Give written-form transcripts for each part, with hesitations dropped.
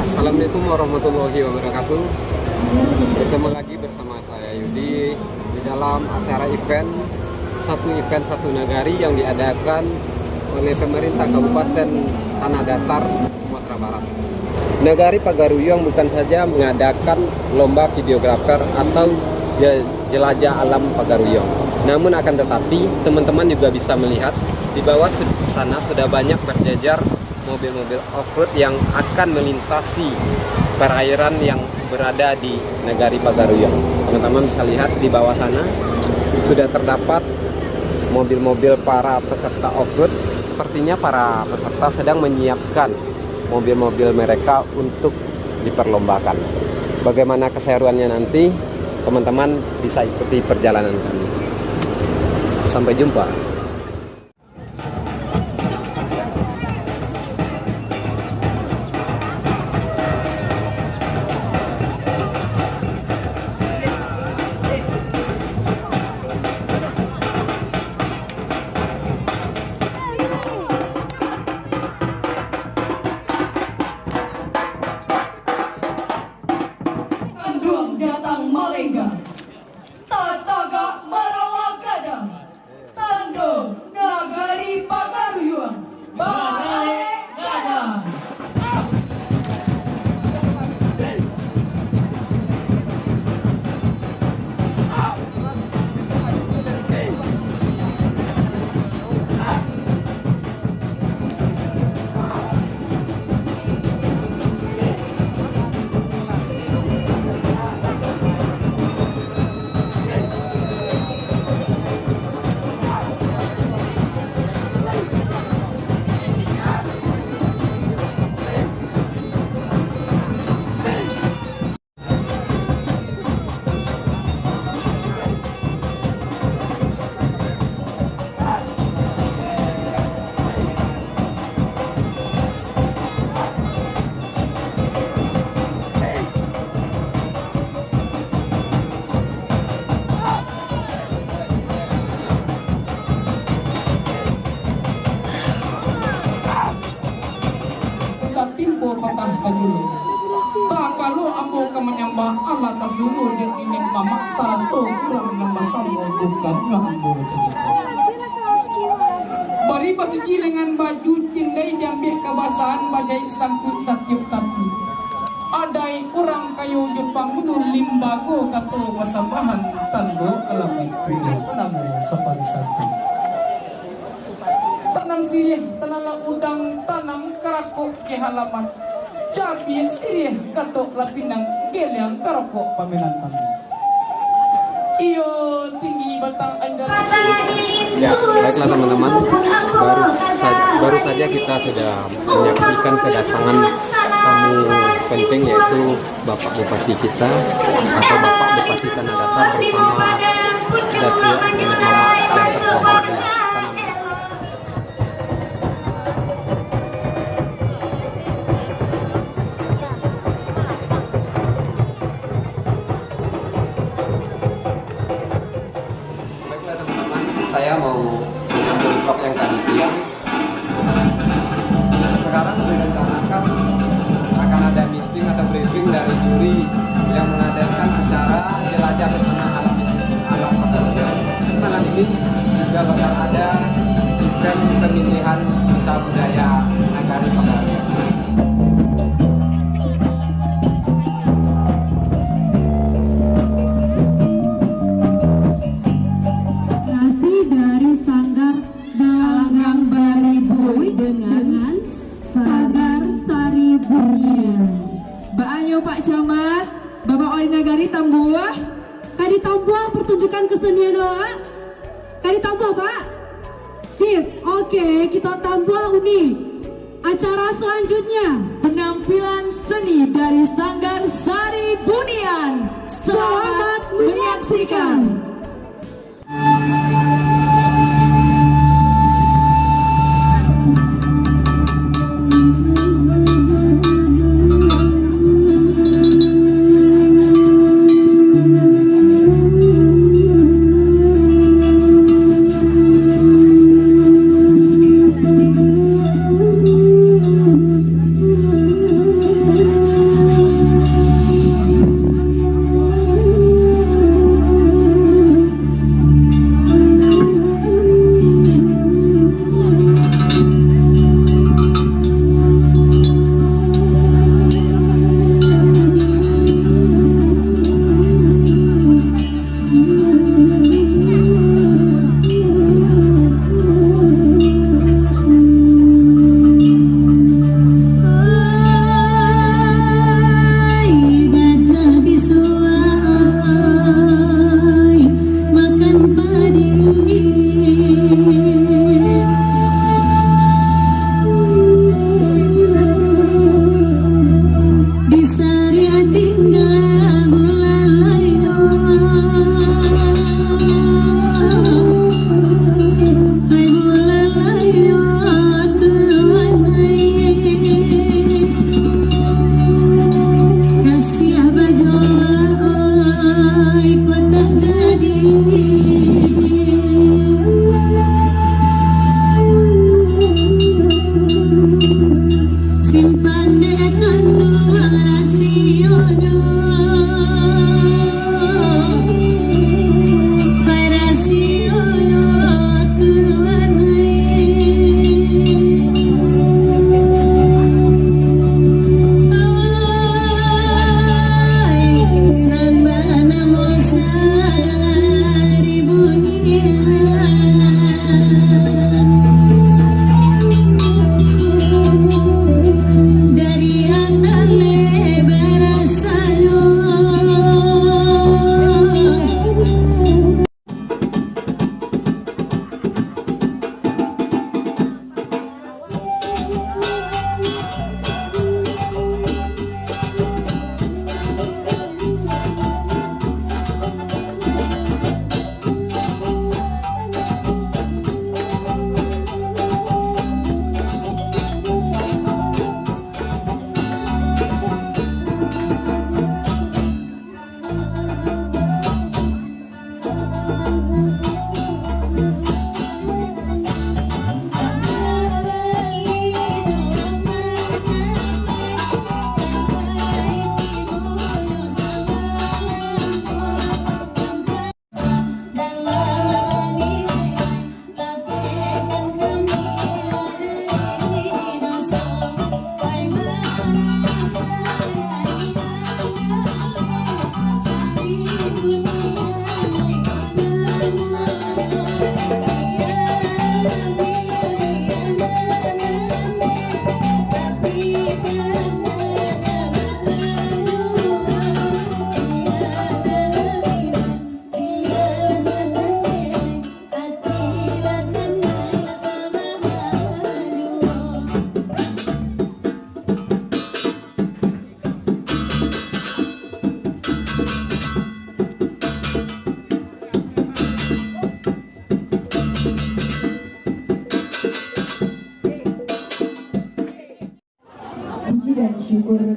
Assalamualaikum warahmatullahi wabarakatuh. Bertemu lagi bersama saya Yudi di dalam acara event satu nagari yang diadakan oleh pemerintah Kabupaten Tanah Datar, Sumatera Barat. Nagari Pagaruyung bukan saja mengadakan lomba videografer atau jelajah alam Pagaruyung, namun akan tetapi teman-teman juga bisa melihat di bawah sana sudah banyak berjajar mobil-mobil off-road yang akan melintasi perairan yang berada di Nagari Pagaruyung. Teman-teman bisa lihat di bawah sana sudah terdapat mobil-mobil para peserta off-road. Sepertinya para peserta sedang menyiapkan mobil-mobil mereka untuk diperlombakan. Bagaimana keseruannya nanti, teman-teman bisa ikuti perjalanan kami. Sampai jumpa. Datang Malengga, Tataga Marawagada, Tando Nagari Pagaruyung, Balik Gadang. Timpo patah kajulu tak kalau ambo ke menyembah Allah tasulu je ini mamaksa to kurang nambah sambo bukan ambo cerita bari pasti jilengan baju cindai jambih kebasahan bajai samput satyuk tapi adai orang kayu Jepang itu limbago kato wasambahan tando alami pilih namu sopan satu tanam sirih, tanam udang, tanam karakok di halaman. Cabai sirih, katok lapinang, geliang karakok paminan kami. Iyo tinggi batang anjal. Ya, baiklah teman-teman, baru saja kita sudah menyaksikan kedatangan tamu penting yaitu Bapak Bupati kita atau Bapak Bupati Tanah Datar bersama Datuk Nenek Mama yang terhormat di Tanah. Saya mau mengambil vlog yang tadi siang. Sekarang direncanakan akan ada meeting atau briefing dari juri yang mengadakan acara jelajah pesona alam Pagaruyung. Malam ini juga bakal ada event pemilihan duta budaya Nagari Pagaruyung. dengan Sanggar Sari Bunian. Baanyo Pak Camat, Bapak Oli Nagari Tambuah. Kadi Tambuah pertunjukan kesenian doa. Kadi Tambuah Pak. Sip, oke kita Tambuah uni. Acara selanjutnya penampilan seni dari Sanggar Sari Bunian. Selamat menyaksikan.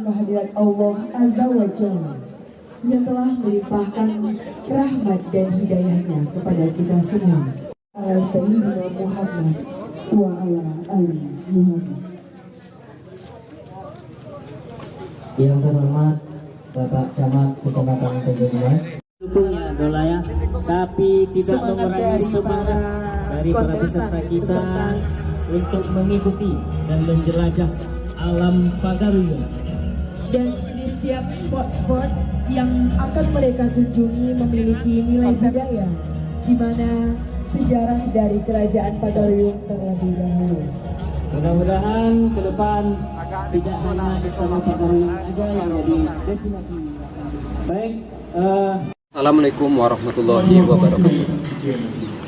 kehadirat Allah Azza wa Jalla yang telah melimpahkan rahmat dan hidayahnya kepada kita semua. Ala Sayyidina Muhammad wa ala ali Muhammad. Yang terhormat Bapak Camat Kecamatan Tanjung Mas, dukungnya dola ya, tapi tidak mengurangi semangat dari para peserta kita untuk mengikuti dan menjelajah alam Pagaruyung. Dan di setiap spot-spot yang akan mereka kunjungi memiliki nilai budaya, di mana sejarah dari kerajaan Pagaruyung terlebih dahulu. Mudah-mudahan ke depan tidak hanya Istana Pagaruyung aja yang jadi destinasi. Baik, Assalamualaikum warahmatullahi wabarakatuh.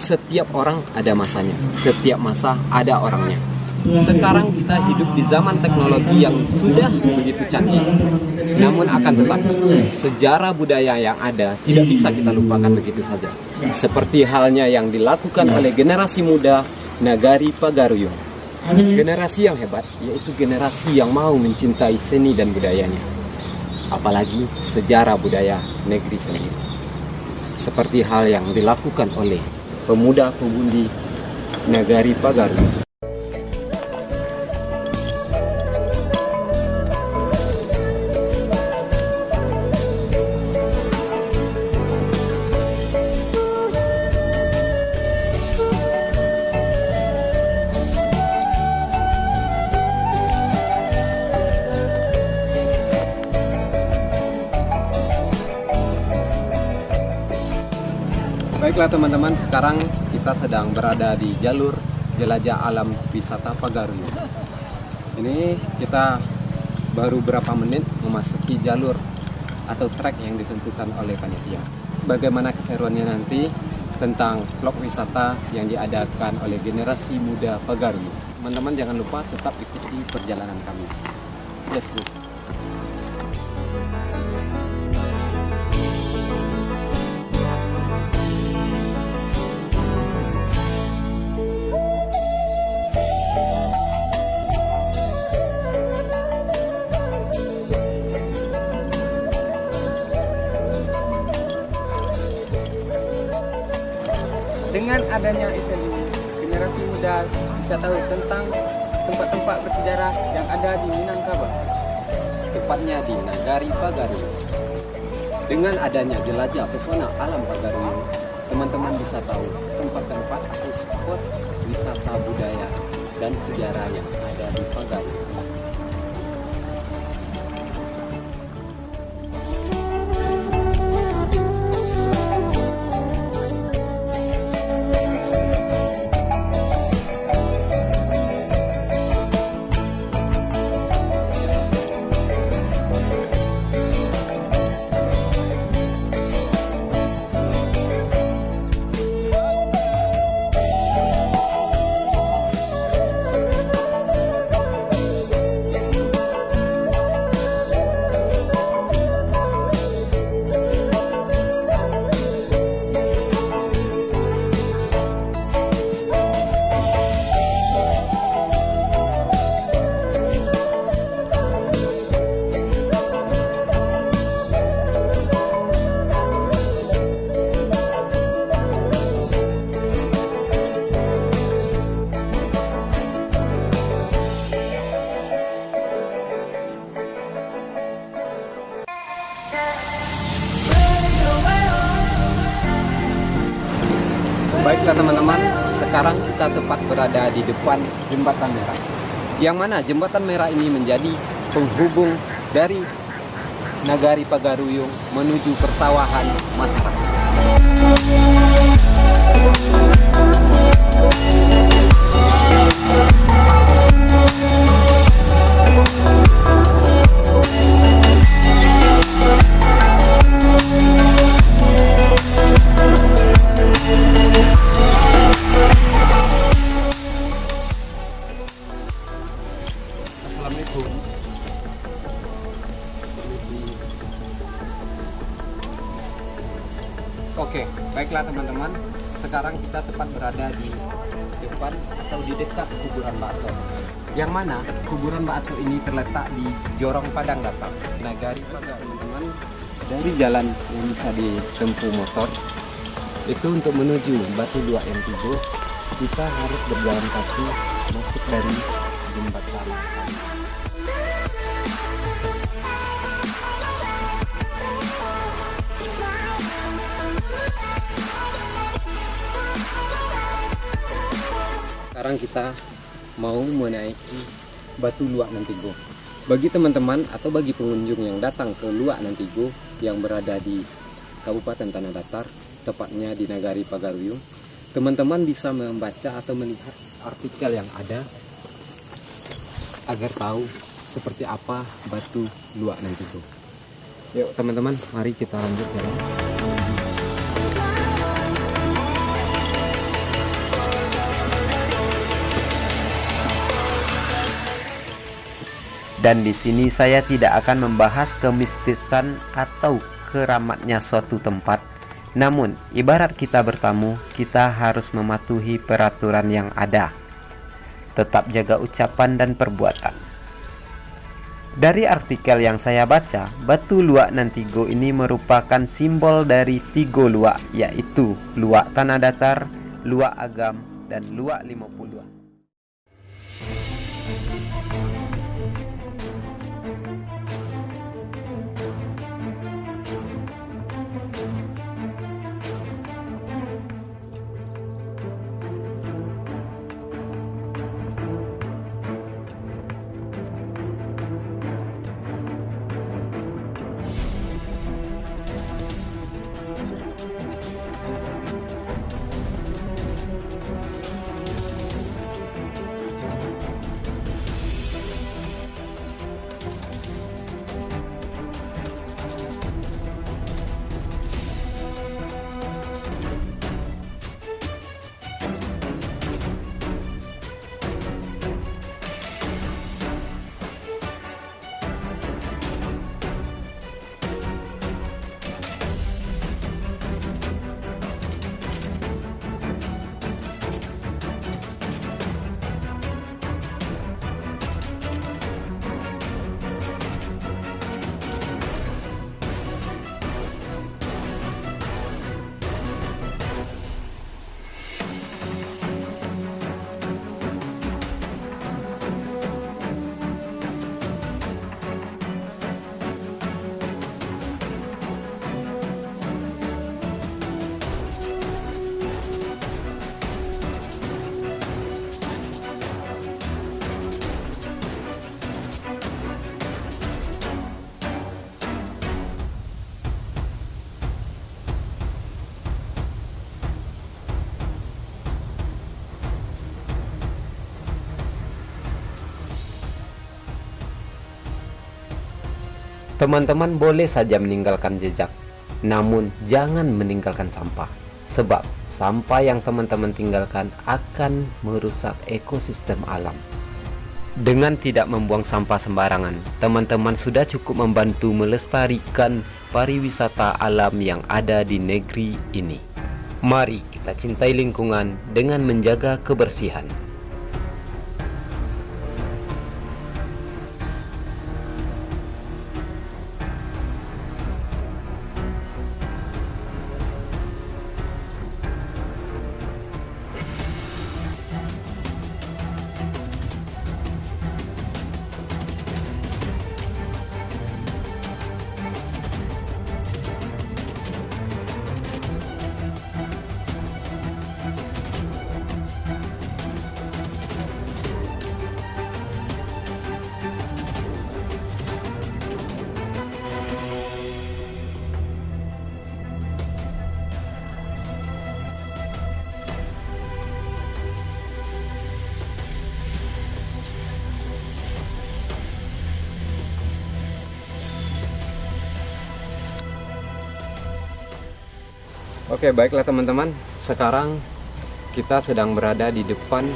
Setiap orang ada masanya, setiap masa ada orangnya. Sekarang kita hidup di zaman teknologi yang sudah begitu canggih. Namun akan tetapi, sejarah budaya yang ada tidak bisa kita lupakan begitu saja. Seperti halnya yang dilakukan oleh generasi muda Nagari Pagaruyung. Generasi yang hebat, yaitu generasi yang mau mencintai seni dan budayanya. Apalagi sejarah budaya negeri sendiri. Seperti hal yang dilakukan oleh pemuda-pemudi Nagari Pagaruyung. Baiklah teman-teman, sekarang kita sedang berada di jalur jelajah alam wisata Pagaruyung. Ini kita baru berapa menit memasuki jalur atau trek yang ditentukan oleh panitia. Bagaimana keseruannya nanti tentang vlog wisata yang diadakan oleh generasi muda Pagaruyung. Teman-teman jangan lupa tetap ikuti perjalanan kami. Let's go. Dengan adanya event ini, generasi muda bisa tahu tentang tempat-tempat bersejarah yang ada di Minangkabau, Tepatnya di Nagari Pagaruyung. Dengan adanya jelajah pesona alam Pagaruyung, teman-teman bisa tahu tempat-tempat atau spot wisata budaya dan sejarah yang ada di Pagaruyung. Baiklah teman-teman, sekarang kita tepat berada di depan Jembatan Merah. Yang mana Jembatan Merah ini menjadi penghubung dari Nagari Pagaruyung menuju persawahan masyarakat. Assalamualaikum. Oke, baiklah teman-teman. Sekarang kita tepat berada di depan atau di dekat kuburan Mbak Atom. yang mana kuburan batu ini terletak di Jorong Padang Datar, Nagari Pagaruian. Teman-teman, dari jalan yang bisa ditempuh motor itu untuk menuju Batu Luak yang Tigo, kita harus berjalan kaki masuk dari jembatan. Sekarang kita mau menaiki Batu Luak Nantigo. Bagi teman-teman atau bagi pengunjung yang datang ke Luak Nantigo yang berada di Kabupaten Tanah Datar, tepatnya di Nagari Pagaruian, teman-teman bisa membaca atau melihat artikel yang ada agar tahu seperti apa Batu Luak Nantigo. Yuk teman-teman, mari kita lanjut jalan. Dan di sini saya tidak akan membahas kemistisan atau keramatnya suatu tempat. Namun, ibarat kita bertamu, kita harus mematuhi peraturan yang ada. Tetap jaga ucapan dan perbuatan. Dari artikel yang saya baca, Batu Luak Nantigo ini merupakan simbol dari 3 luak, yaitu Luak Tanah Datar, Luak Agam, dan Luak 50. Teman-teman boleh saja meninggalkan jejak, namun jangan meninggalkan sampah. Sebab sampah yang teman-teman tinggalkan akan merusak ekosistem alam. Dengan tidak membuang sampah sembarangan, teman-teman sudah cukup membantu melestarikan pariwisata alam yang ada di negeri ini. Mari kita cintai lingkungan dengan menjaga kebersihan. Oke, baiklah teman-teman, sekarang kita sedang berada di depan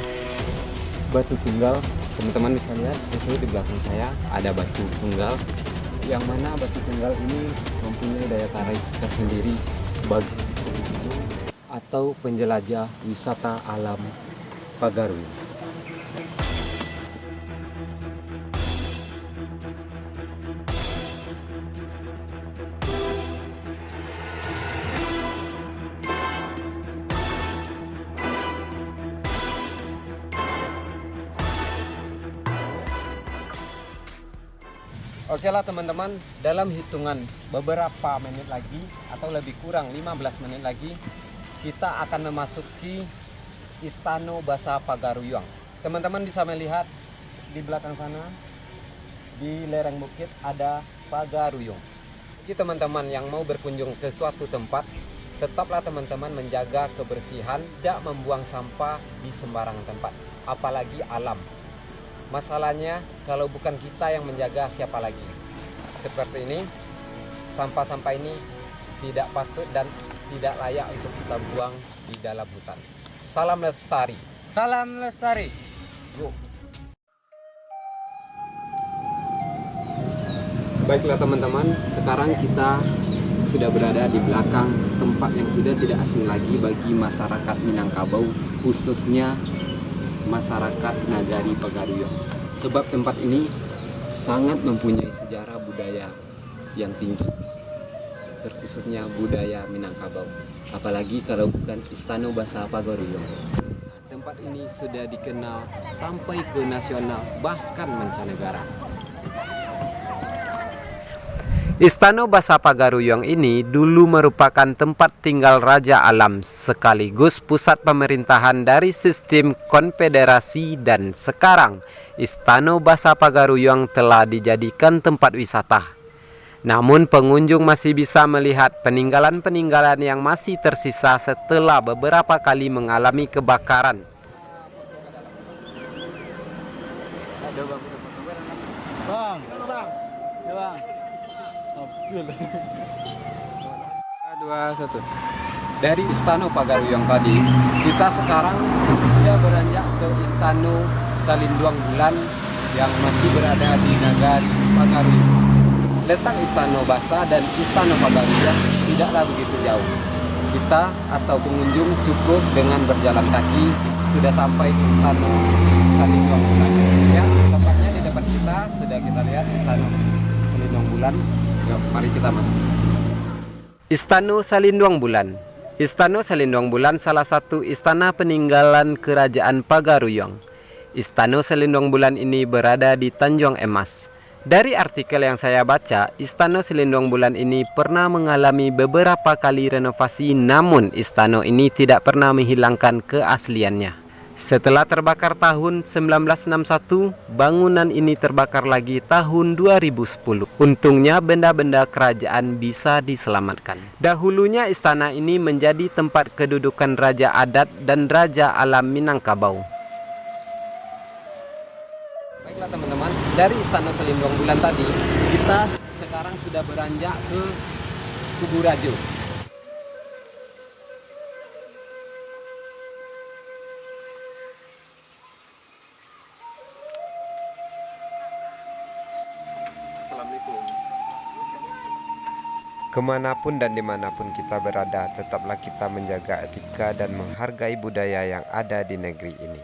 Batu Tunggal. Teman-teman bisa lihat itu di belakang saya ada Batu Tunggal, yang mana Batu Tunggal ini mempunyai daya tarik tersendiri bagi pengunjung atau penjelajah wisata alam Pagaruian. Oke lah teman-teman, dalam hitungan beberapa menit lagi atau lebih kurang 15 menit lagi kita akan memasuki Istana Basa Pagaruyung. Teman-teman bisa melihat di belakang sana di lereng bukit ada Pagaruyung. Jadi teman-teman yang mau berkunjung ke suatu tempat, tetaplah teman-teman menjaga kebersihan, tidak membuang sampah di sembarang tempat, apalagi alam. Masalahnya kalau bukan kita yang menjaga, siapa lagi? Seperti ini, sampah-sampah ini tidak patut dan tidak layak untuk kita buang di dalam hutan. Salam lestari. Salam lestari. Yuk. Baiklah teman-teman, sekarang kita sudah berada di belakang tempat yang sudah tidak asing lagi bagi masyarakat Minangkabau, khususnya masyarakat Nagari Pagaruyung. Sebab tempat ini sangat mempunyai sejarah budaya yang tinggi, terkhususnya budaya Minangkabau. Apalagi kalau bukan Istana Basa Pagaruyung. Tempat ini sudah dikenal sampai ke nasional, bahkan mancanegara. Istana Basa Pagaruyung ini dulu merupakan tempat tinggal Raja Alam sekaligus pusat pemerintahan dari sistem konfederasi, dan sekarang Istana Basa Pagaruyung telah dijadikan tempat wisata. Namun pengunjung masih bisa melihat peninggalan-peninggalan yang masih tersisa setelah beberapa kali mengalami kebakaran. Dari Istana Pagaruyung tadi, kita sekarang sudah beranjak ke Istana Salindwang Bulan yang masih berada di Nagari Pagaruyung. Letak Istana Basa dan Istana Pagaruyung tidaklah begitu jauh. Kita atau pengunjung cukup dengan berjalan kaki sudah sampai ke Istana Salindwang Bulan. Ya, tempatnya di depan kita sudah kita lihat Istana Salindwang Bulan. Yuk, mari kita masuk. Istana Salindwang Bulan. Istana Salindwang Bulan salah satu istana peninggalan Kerajaan Pagaruyung. Istana Salindwang Bulan ini berada di Tanjung Emas. Dari artikel yang saya baca, Istana Salindwang Bulan ini pernah mengalami beberapa kali renovasi, namun istana ini tidak pernah menghilangkan keasliannya. Setelah terbakar tahun 1961, bangunan ini terbakar lagi tahun 2010. Untungnya benda-benda kerajaan bisa diselamatkan. Dahulunya istana ini menjadi tempat kedudukan Raja Adat dan Raja Alam Minangkabau. Baiklah teman-teman, dari Istana Salindwang Bulan tadi, kita sekarang sudah beranjak ke Kuburajo. Assalamualaikum. Kemanapun dan dimanapun kita berada, tetaplah kita menjaga etika dan menghargai budaya yang ada di negeri ini.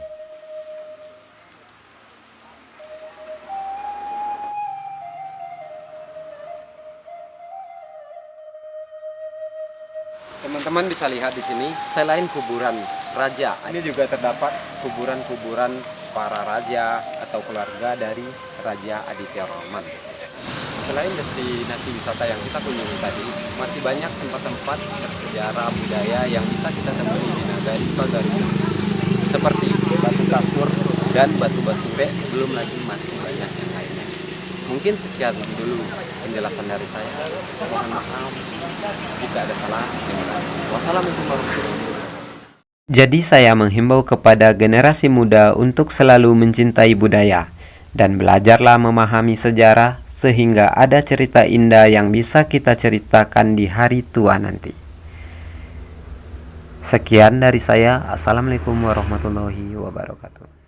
Teman-teman bisa lihat di sini, selain kuburan raja, ini juga terdapat kuburan-kuburan para raja atau keluarga dari Raja Aditya Roman. Selain destinasi wisata yang kita kunjungi tadi, masih banyak tempat-tempat bersejarah budaya yang bisa kita temui di Nagari Pagaruyung, seperti Batu Kasur dan Batu Basure, belum lagi masih banyak yang lainnya. Mungkin sekian dulu penjelasan dari saya. Mohon maaf jika ada salah. Terima kasih. Wassalamualaikum warahmatullahi wabarakatuh. Jadi saya menghimbau kepada generasi muda untuk selalu mencintai budaya dan belajarlah memahami sejarah sehingga ada cerita indah yang bisa kita ceritakan di hari tua nanti. Sekian dari saya. Assalamualaikum warahmatullahi wabarakatuh.